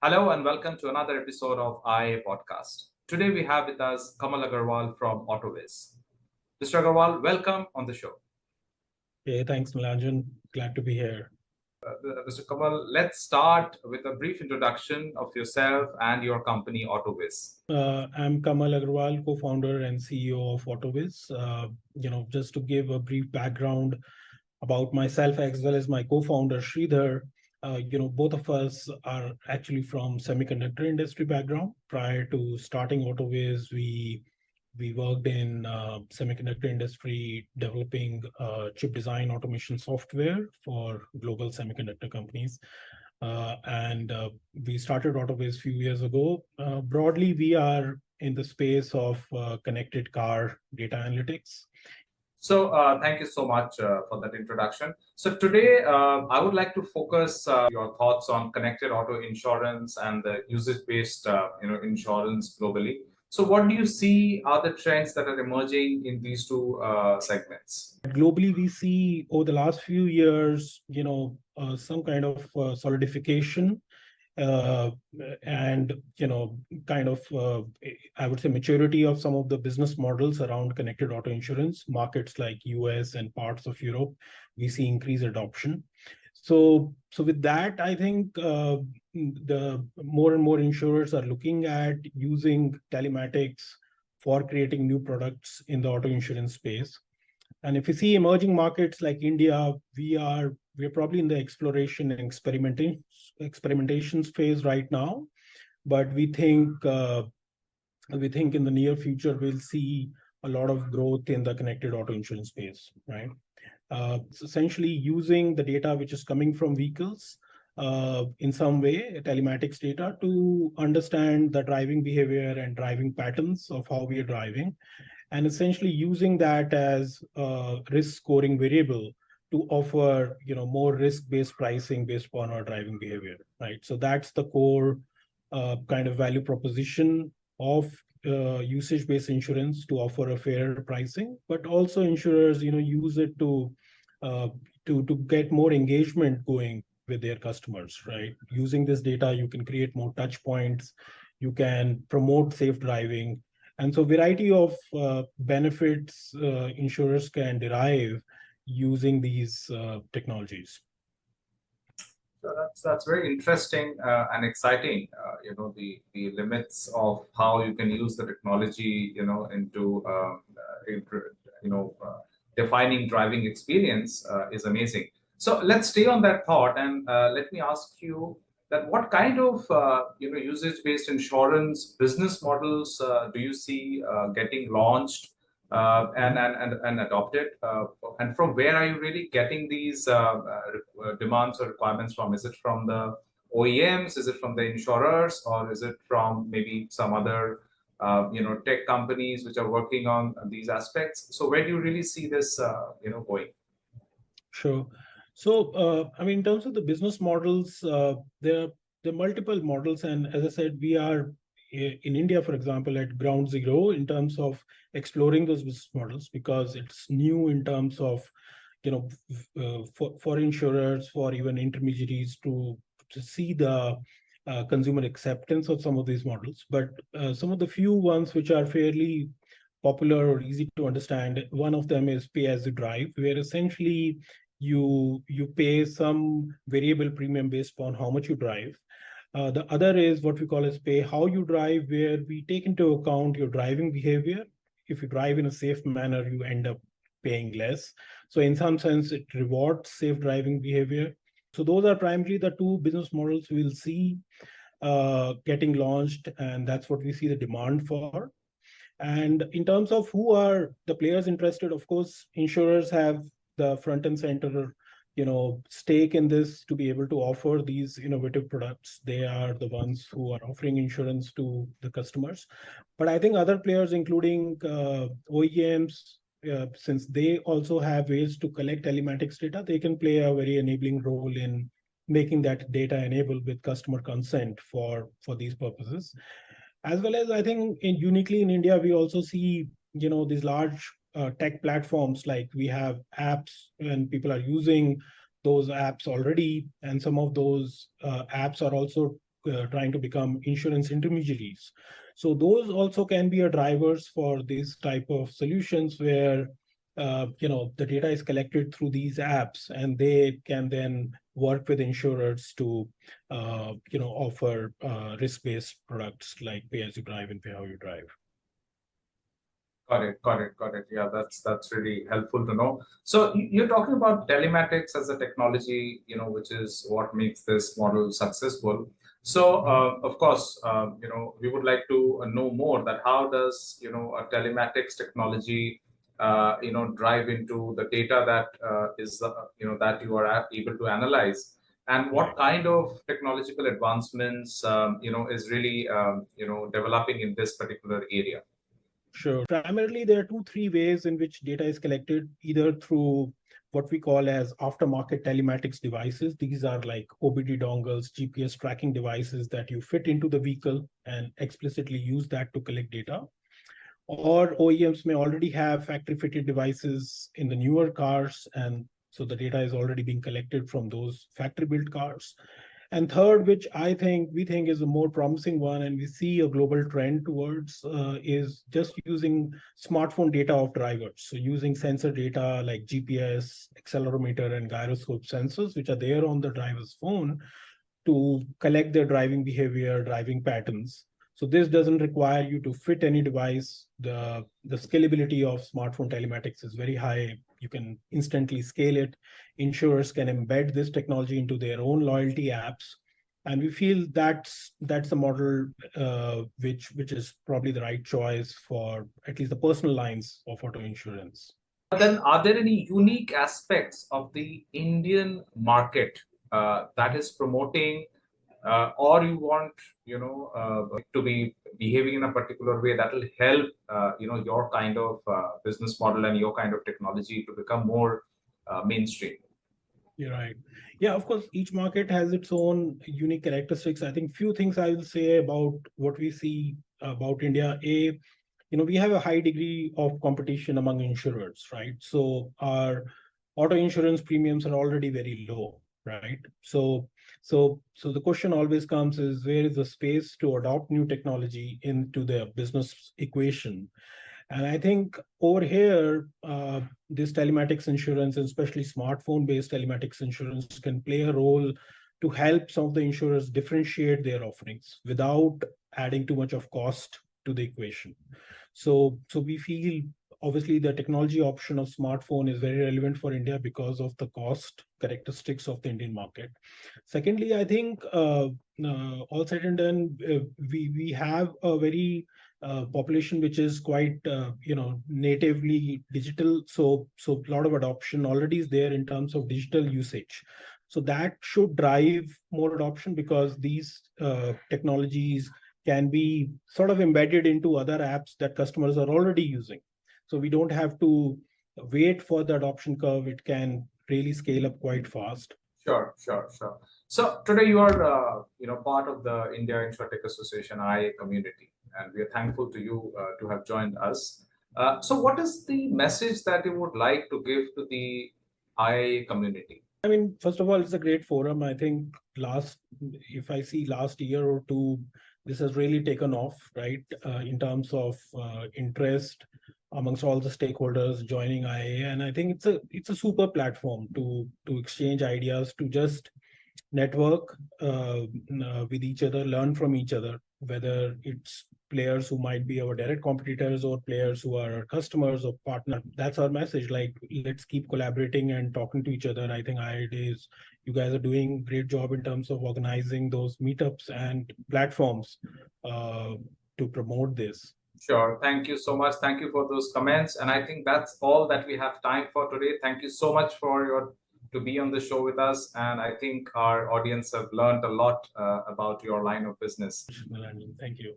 Hello and welcome to another episode of IA Podcast. Today we have with us Kamal Agarwal from AutoViz. Mr. Agarwal, welcome on the show. Hey, thanks, Nilanjan. Glad to be here. Mr. Kamal, let's start with a brief introduction of yourself and your company AutoViz. I'm Kamal Agarwal, co-founder and CEO of AutoViz. Just to give a brief background about myself as well as my co-founder Sridhar. Both of us are actually from semiconductor industry background. Prior to starting AutoViz, we worked in semiconductor industry developing chip design automation software for global semiconductor companies. And we started AutoViz a few years ago. Broadly, we are in the space of connected car data analytics. So, thank you so much for that introduction. So, today I would like to focus your thoughts on connected auto insurance and the usage-based, insurance globally. So, what do you see are the trends that are emerging in these two segments? Globally, we see over the last few years, some kind of solidification uh, and I would say maturity of some of the business models around connected auto insurance. Markets like US and parts of Europe, we see increased adoption. So with that, I think the more and more insurers are looking at using telematics for creating new products in the auto insurance space. And if you see emerging markets like India, we're probably in the exploration and experimentations phase right now. But we think in the near future we'll see a lot of growth in the connected auto insurance space, right? It's essentially using the data which is coming from vehicles in some way, telematics data, to understand the driving behavior and driving patterns of how we are driving, and essentially using that as a risk scoring variable to offer more risk-based pricing based upon our driving behavior, right? So that's the core kind of value proposition of usage-based insurance, to offer a fairer pricing, but also insurers use it to get more engagement going with their customers, right? Using this data, you can create more touch points, you can promote safe driving, and so variety of benefits insurers can derive using these technologies. So that's very interesting and exciting. The limits of how you can use the technology, defining driving experience is amazing. So let's stay on that thought, and let me ask you that what kind of usage-based insurance business models do you see getting launched and adopted? And from where are you really getting these demands or requirements from? Is it from the OEMs? Is it from the insurers? Or is it from maybe some other tech companies which are working on these aspects? So where do you really see this going? Sure. So, in terms of the business models, there are multiple models, and as I said, we are in India, for example, at ground zero in terms of exploring those business models, because it's new in terms of for insurers, for even intermediaries to see the consumer acceptance of some of these models. But some of the few ones which are fairly popular or easy to understand, one of them is pay as you drive, where essentially you pay some variable premium based upon how much you drive. The other is what we call as pay how you drive, where we take into account your driving behavior. If you drive in a safe manner, you end up paying less. So in some sense, it rewards safe driving behavior. So those are primarily the two business models we'll see getting launched, and that's what we see the demand for. And in terms of who are the players interested, of course, insurers have the front and center stake in this to be able to offer these innovative products. They are the ones who are offering insurance to the customers. But I think other players, including OEMs, since they also have ways to collect telematics data, they can play a very enabling role in making that data enabled with customer consent for these purposes. As well as, I think, uniquely in India, we also see these large tech platforms, like we have apps and people are using those apps already, and some of those apps are also trying to become insurance intermediaries. So those also can be a drivers for these type of solutions where the data is collected through these apps, and they can then work with insurers to offer risk-based products like pay as you drive and pay how you drive. Got it. Yeah, that's really helpful to know. So you're talking about telematics as a technology, which is what makes this model successful. So of course, we would like to know more that how does a telematics technology drive into the data that is that you are able to analyze, and what kind of technological advancements is really developing in this particular area. Sure. Primarily, there are three ways in which data is collected, either through what we call as aftermarket telematics devices. These are like OBD dongles, GPS tracking devices that you fit into the vehicle and explicitly use that to collect data. Or OEMs may already have factory fitted devices in the newer cars, and so the data is already being collected from those factory built cars. And third, which we think is a more promising one, and we see a global trend towards, is just using smartphone data of drivers. So using sensor data like GPS, accelerometer, and gyroscope sensors, which are there on the driver's phone, to collect their driving behavior, driving patterns. So this doesn't require you to fit any device. The scalability of smartphone telematics is very high. You can instantly scale it. Insurers can embed this technology into their own loyalty apps. And we feel that's the model which is probably the right choice for at least the personal lines of auto insurance. Then, are there any unique aspects of the Indian market that is promoting, or you want, to be behaving in a particular way that will help, your kind of business model and your kind of technology to become more mainstream? You're right. Yeah, of course, each market has its own unique characteristics. I think few things I will say about what we see about India. We have a high degree of competition among insurers, right? So our auto insurance premiums are already very low, right? So the question always comes is, where is the space to adopt new technology into the business equation? And I think over here, this telematics insurance, and especially smartphone-based telematics insurance, can play a role to help some of the insurers differentiate their offerings without adding too much of cost to the equation. So we feel obviously the technology option of smartphone is very relevant for India because of the cost characteristics of the Indian market. Secondly, I think all said and done, we have a very population which is quite natively digital. So a lot of adoption already is there in terms of digital usage. So that should drive more adoption, because these technologies can be sort of embedded into other apps that customers are already using. So we don't have to wait for the adoption curve. It can really scale up quite fast. Sure. So today you are, part of the India InsurTech Association IA community, and we are thankful to you to have joined us. So what is the message that you would like to give to the IA community? I mean, first of all, it's a great forum. I think if I see last year or two, this has really taken off, right? In terms of interest amongst all the stakeholders joining IA, and I think it's a super platform to exchange ideas, to just network with each other, learn from each other, whether it's players who might be our direct competitors or players who are our customers or partner. That's our message. Like, let's keep collaborating and talking to each other. I think IA Days, you guys are doing a great job in terms of organizing those meetups and platforms to promote this. Sure. Thank you so much. Thank you for those comments. And I think that's all that we have time for today. Thank you so much to be on the show with us. And I think our audience have learned a lot about your line of business. Thank you.